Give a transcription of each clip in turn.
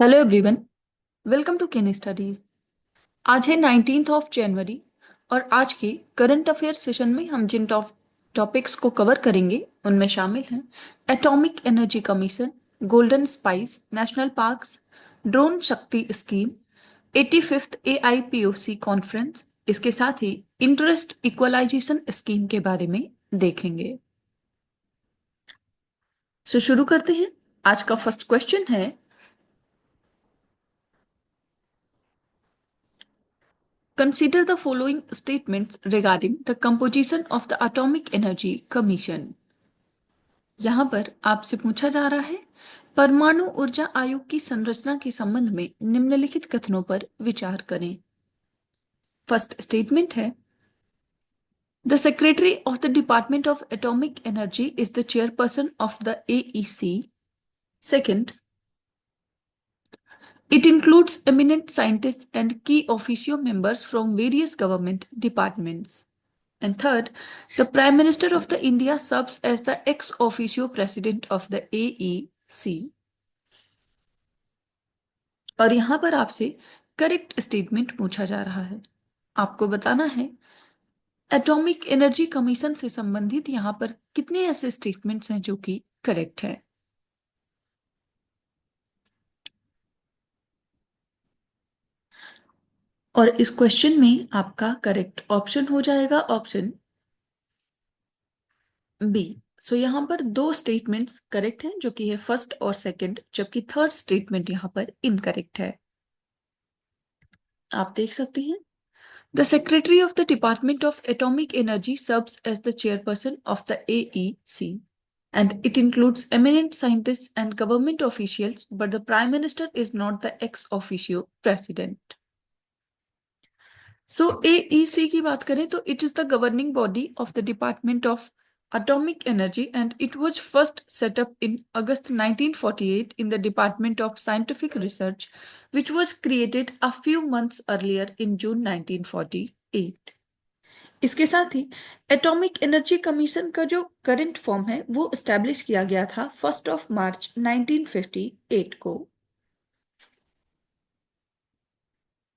Hello everyone. Welcome to Ken Studies. आज है 19 जनवरी और आज के करंट अफेयर सेशन में हम जिन टॉपिक्स को कवर करेंगे उनमें शामिल हैं atomic energy commission, golden spice, national parks, drone Shakti scheme, 85th AIPOC conference. इसके साथ ही इंटरेस्ट इक्वलाइजेशन स्कीम के बारे में देखेंगे। शुरू करते हैं। आज का फर्स्ट क्वेश्चन है, consider the following statements regarding the composition of the Atomic Energy Commission। यहाँ पर आपसे पूछा जा रहा है, परमाणु ऊर्जा आयोग की संरचना के संबंध में निम्नलिखित कथनों पर विचार करें। फर्स्ट स्टेटमेंट है, the secretary of the department of atomic energy is the chairperson of the AEC। Second, it includes eminent scientists and key officio members from various government departments. And third, the Prime Minister of the India serves as the ex officio president of the AEC। और यहां पर आपसे correct statement पूछा जा रहा है। आपको बताना है एटॉमिक एनर्जी कमीशन से संबंधित यहां पर कितने ऐसे स्टेटमेंट्स हैं जो कि करेक्ट हैं। और इस क्वेश्चन में आपका करेक्ट ऑप्शन हो जाएगा ऑप्शन बी। सो यहाँ पर दो स्टेटमेंट्स करेक्ट हैं जो कि है फर्स्ट और सेकंड, जबकि थर्ड स्टेटमेंट यहाँ पर इनकरेक्ट है। आप देख सकते हैं, the secretary of the department of atomic energy serves as the chairperson of the AEC and it includes eminent scientists and government officials, but the prime minister is not the ex officio president। So AEC की बात करें तो it is the governing body of the department of atomic energy and it was first set up in August 1948 in the Department of Scientific Research, which was created a few months earlier in June 1948। इसके साथ ही atomic energy commission का जो current form है वो establish किया गया था 1 March 1958 को।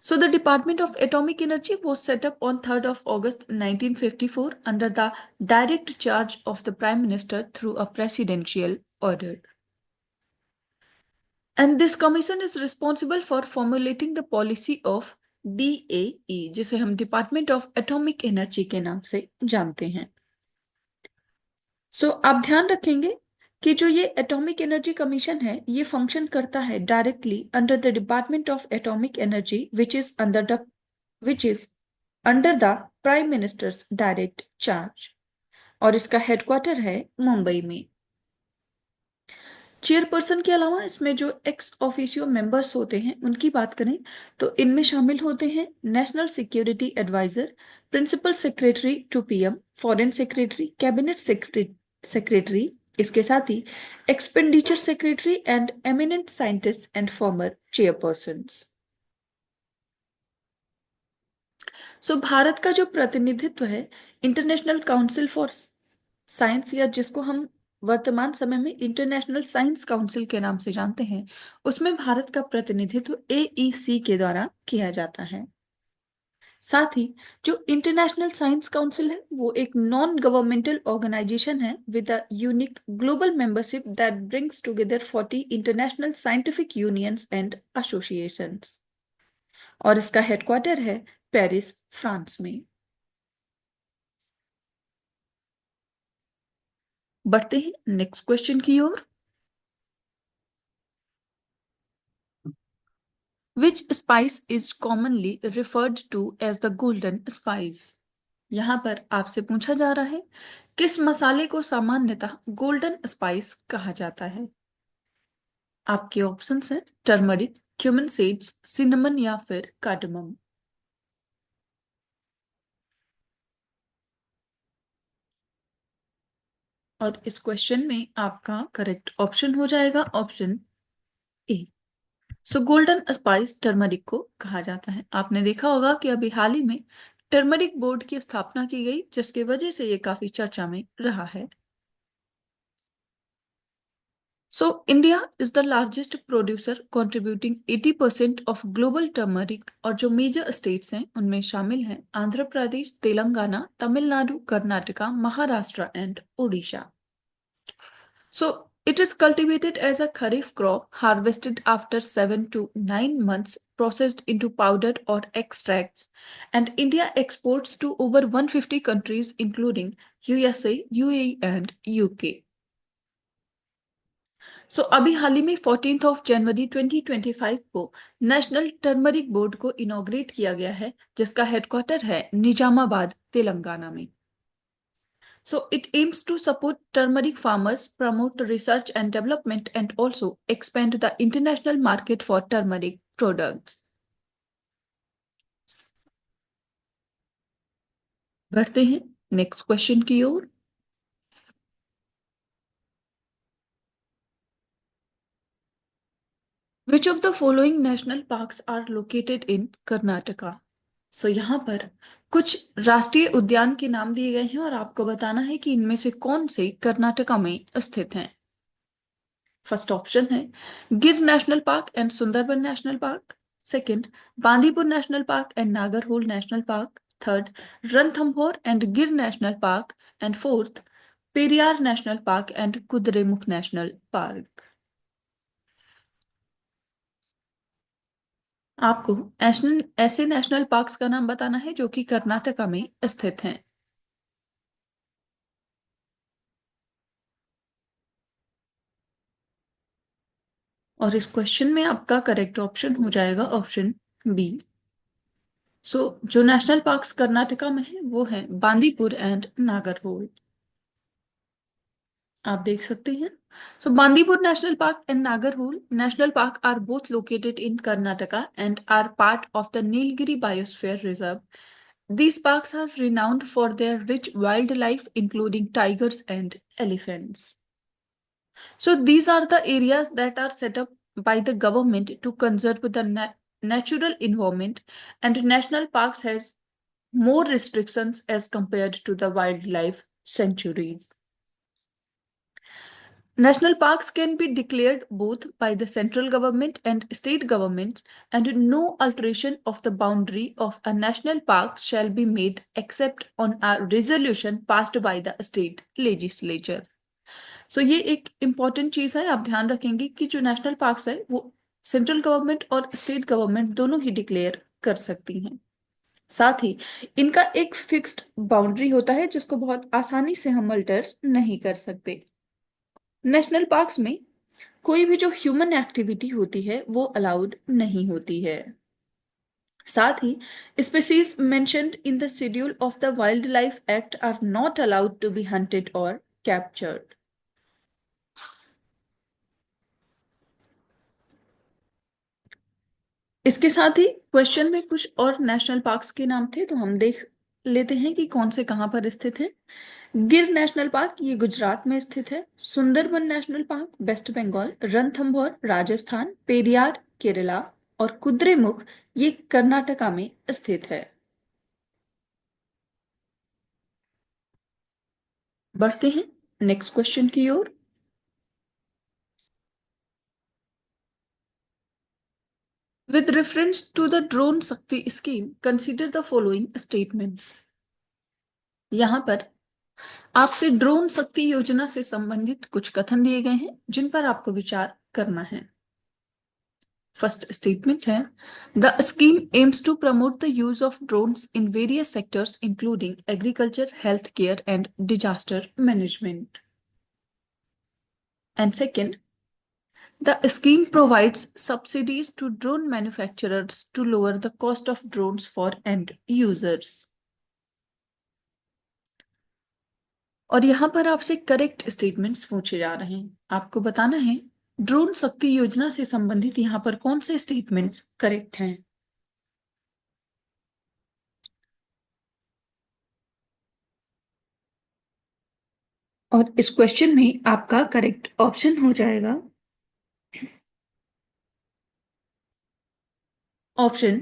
So the Department of Atomic Energy was set up on 3rd August 1954 under the direct charge of the Prime Minister through a presidential order। And this commission is responsible for formulating the policy of DAE, जिसे हम Department of Atomic Energy के नाम से जानते हैं। आप ध्यान रखेंगे कि जो ये एटॉमिक एनर्जी कमीशन है ये फंक्शन करता है directly under the department of atomic energy which is under the prime ministers direct charge, और इसका हेडक्वार्टर है मुंबई में। चेयरपर्सन के अलावा इसमें जो एक्स ऑफिशियो मेंबर्स होते हैं उनकी बात करें तो इनमें शामिल होते हैं national security adviser, principal secretary to PM, foreign secretary, cabinet secretary, इसके साथ ही expenditure secretary and eminent scientist and former chairpersons. Bharat का जो प्रतिनिधित्व है इंटरनेशनल काउंसिल फॉर साइंस, या जिसको हम वर्तमान समय में इंटरनेशनल साइंस काउंसिल के नाम से जानते हैं, उसमें भारत का प्रतिनिधित्व AEC के द्वारा किया जाता है। साथ ही जो इंटरनेशनल साइंस काउंसिल है वो एक नॉन गवर्नमेंटल ऑर्गेनाइजेशन है with a unique global membership that brings together 40 international scientific unions and associations, और इसका हेडक्वार्टर है पेरिस, फ्रांस में। बढ़ते हैं नेक्स्ट क्वेश्चन की ओर। Which spice is commonly referred to as the golden spice? यहाँ पर आपसे पूछा जा रहा है किस मसाले को सामान्यतः गोल्डन स्पाइस कहा जाता है। आपके ऑप्शंस हैं टर्मरिक, क्यूमिन सीड्स, सिनेमन या फिर कार्डमम। और इस क्वेश्चन में आपका करेक्ट ऑप्शन हो जाएगा option A. Golden spice turmeric को कहा जाता है। आपने देखा होगा कि अभी हाल ही में टर्मरिक बोर्ड की स्थापना की गई, जिसकी वजह से ये काफी चर्चा में रहा है। So, India is the largest producer contributing 80% of global turmeric और जो मेजर स्टेट्स हैं उनमें शामिल हैं Andhra Pradesh, Telangana, Tamil Nadu, Karnataka, Maharashtra and Odisha. So, it is cultivated as a kharif crop harvested after 7 to 9 months, processed into powder or extracts, and India exports to over 150 countries including USA, UAE and UK. So अभी हाल ही में 14 जनवरी 2025 को नेशनल टर्मरिक बोर्ड को inaugurate किया गया है जिसका हेडक्वार्टर है निजामाबाद तेलंगाना में. So it aims to support turmeric farmers, promote research and development and also expand the international market for turmeric products. बढ़ते हैं नेक्स्ट क्वेश्चन की ओर. Which of the following national parks are located in Karnataka? सो यहाँ पर कुछ राष्ट्रीय उद्यान के नाम दिए गए हैं और आपको बताना है कि इनमें से कौन से कर्नाटका में स्थित हैं. फर्स्ट ऑप्शन है Gir national park and Sundarban national park. Second, Bandipur national park and Nagarhole national park. Third, Ranthambore and Gir national park. And fourth, Periyar national park and Kudremukh national park. आपको ऐसे नेशनल पार्क्स का नाम बताना है जो कि कर्नाटका में स्थित हैं. और इस क्वेश्चन में आपका करेक्ट ऑप्शन हो जाएगा ऑप्शन बी. सो जो नेशनल पार्क्स कर्नाटका में है वो है बांदीपुर एंड नागरहोल. आप देख सकते हैं. So Bandipur national park and Nagarhole national park are both located in Karnataka and are part of the Nilgiri biosphere reserve. These parks are renowned for their rich wildlife, including tigers and elephants. So, these are the areas that are set up by the government to conserve the natural environment, and national parks has more restrictions as compared to the wildlife sanctuaries. National parks can be declared both by the central government and state governments, and no alteration of the boundary of a national park shall be made except on a resolution passed by the state legislature. So ये एक important चीज है. आप ध्यान रखेंगे कि जो national parks है वो सेंट्रल गवर्नमेंट और स्टेट गवर्नमेंट दोनों ही डिक्लेयर कर सकती हैं. साथ ही इनका एक फिक्स्ड बाउंड्री होता है जिसको बहुत आसानी से हम अल्टर नहीं कर सकते. नेशनल पार्क्स में कोई भी जो ह्यूमन एक्टिविटी होती है वो अलाउड नहीं होती है. साथ ही species mentioned in the schedule of the wildlife act are not allowed to be hunted और कैप्चर्ड. इसके साथ ही क्वेश्चन में कुछ और नेशनल पार्क्स के नाम थे तो हम देख लेते हैं कि कौन से कहाँ पर स्थित है. गिर नेशनल पार्क ये गुजरात में स्थित है. Sundarban national park West Bengal. Ranthambore Rajasthan. Periyar Kerala और कुद्रेमुख ये कर्नाटका में स्थित है. बढ़ते हैं नेक्स्ट क्वेश्चन की ओर. With reference to the drone Shakti scheme consider the following statement. यहां पर आपसे ड्रोन शक्ति योजना से संबंधित कुछ कथन दिए गए हैं जिन पर आपको विचार करना है. फर्स्ट स्टेटमेंट है the scheme aims to promote the use of drones in various sectors including agriculture, health care and disaster management. And second, the scheme provides subsidies to drone manufacturers to lower the cost of drones for end users. और यहां पर आपसे correct statements पूछे जा रहे हैं. आपको बताना है ड्रोन शक्ति योजना से संबंधित यहां पर कौन से स्टेटमेंट्स करेक्ट हैं. और इस क्वेश्चन में आपका करेक्ट ऑप्शन हो जाएगा ऑप्शन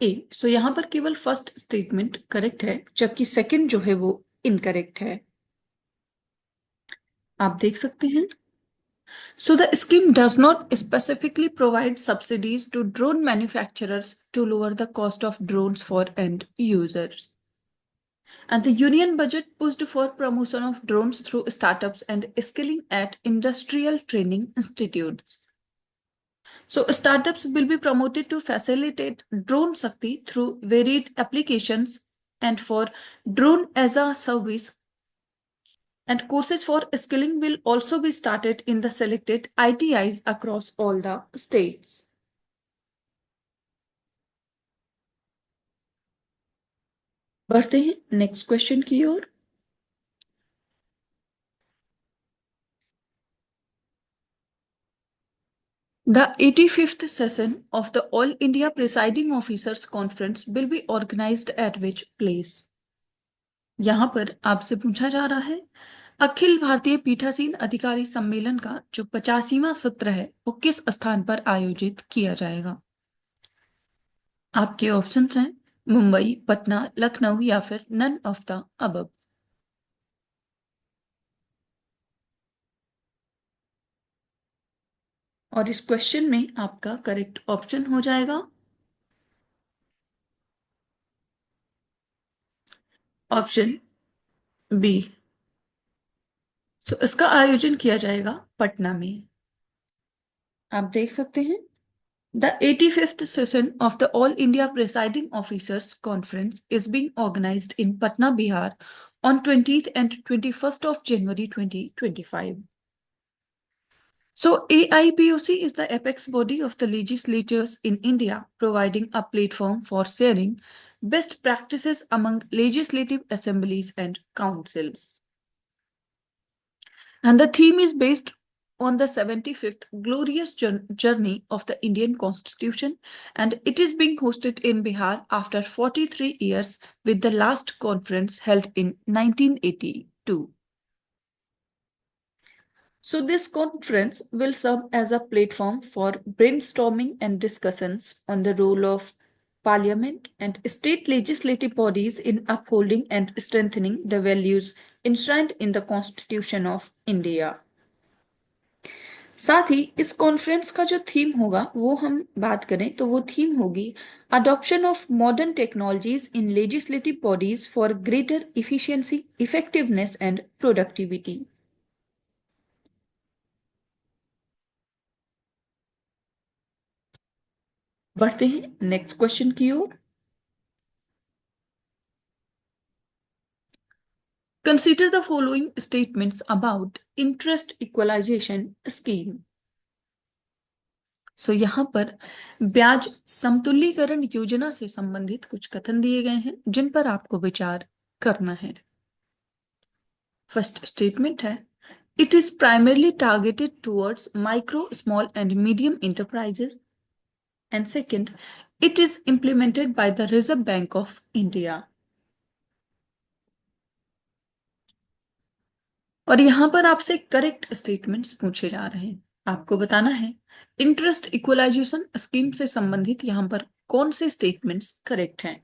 ए. सो यहां पर केवल फर्स्ट स्टेटमेंट करेक्ट है जबकि सेकंड जो है वो इनकरेक्ट है. आप देख सकते हैं. So the scheme does not specifically provide subsidies to drone manufacturers to lower the cost of drones for end users. And the union budget pushed for promotion of drones through startups and skilling at industrial training institutes. So startups will be promoted to facilitate drone Shakti through varied applications and for drone as a service. And courses for skilling will also be started in the selected ITIs across all the states. बढ़ते हैं next question की ओर। The 85th session of the All India Presiding Officers Conference will be organized at which place? यहाँ पर आपसे पूछा जा रहा है अखिल भारतीय पीठासीन अधिकारी सम्मेलन का जो 85वां सत्र है वो किस स्थान पर आयोजित किया जाएगा? आपके ऑप्शंस हैं मुंबई, पटना, लखनऊ या फिर नन ऑफ द अबव। और इस क्वेश्चन में आपका करेक्ट ऑप्शन हो जाएगा ऑप्शन बी। तो इसका आयोजन किया जाएगा पटना में। आप देख सकते हैं The 85th session of the All India Presiding Officers Conference is being organized in Patna, Bihar on 20th and 21st of January 2025. So AIPOC is the apex body of the legislatures in India, providing a platform for sharing best practices among legislative assemblies and councils. And the theme is based on the 75th glorious journey of the Indian Constitution, and it is being hosted in Bihar after 43 years, with the last conference held in 1982. So this conference will serve as a platform for brainstorming and discussions on the role of Parliament and state legislative bodies in upholding and strengthening the values enshrined in the Constitution of India. साथ ही इस conference का जो theme होगा वो हम बात करें तो वो थीम होगी adoption of modern technologies in legislative bodies for greater efficiency, effectiveness and productivity. बढ़ते हैं नेक्स्ट क्वेश्चन की ओर। Consider the following statements about interest equalization scheme. So यहाँ पर ब्याज समतुल्यीकरण योजना से संबंधित कुछ कथन दिए गए हैं जिन पर आपको विचार करना है। फर्स्ट स्टेटमेंट है it is primarily targeted towards micro, small and medium enterprises. And second, it is implemented by the reserve bank of India. और यहां पर आपसे करेक्ट स्टेटमेंट्स पूछे जा रहे हैं। आपको बताना है इंटरेस्ट इक्वलाइजेशन स्कीम से संबंधित यहां पर कौन से स्टेटमेंट्स करेक्ट हैं।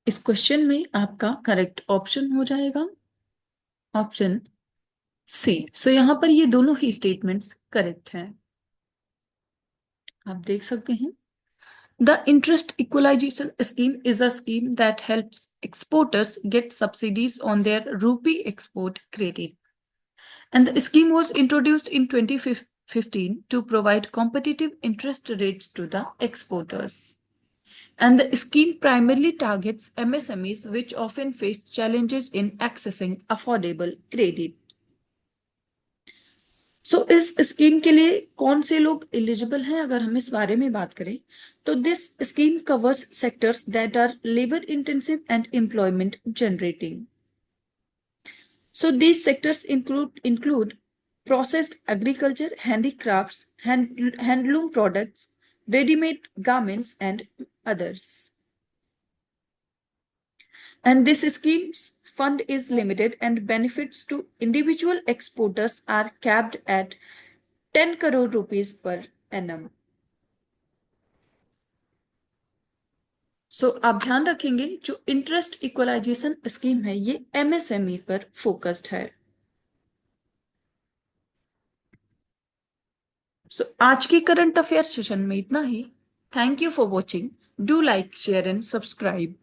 इस क्वेश्चन में आपका करेक्ट ऑप्शन हो जाएगा ऑप्शन सी। सो यहां पर ये दोनों ही स्टेटमेंट्स करेक्ट हैं। आप देख सकते हैं the interest equalization scheme is a scheme that helps exporters get subsidies on their rupee export credit. And the scheme was introduced in 2015 to provide competitive interest rates to the exporters. And the scheme primarily targets MSMEs, which often face challenges in accessing affordable credit. सो इस scheme के लिए कौन से लोग eligible हैं अगर हम इस बारे में बात करें तो this scheme covers sectors that are labour intensive and employment generating. So these sectors include processed agriculture, handicrafts, handloom products, ready-made garments, and others. And this scheme's fund is limited and benefits to individual exporters are capped at 10 crore rupees per annum. सो आप ध्यान रखेंगे जो interest equalization scheme है ये MSME पर focused है। सो आज की करंट अफेयर सेशन में इतना ही। Thank you for watching. Do like share and subscribe.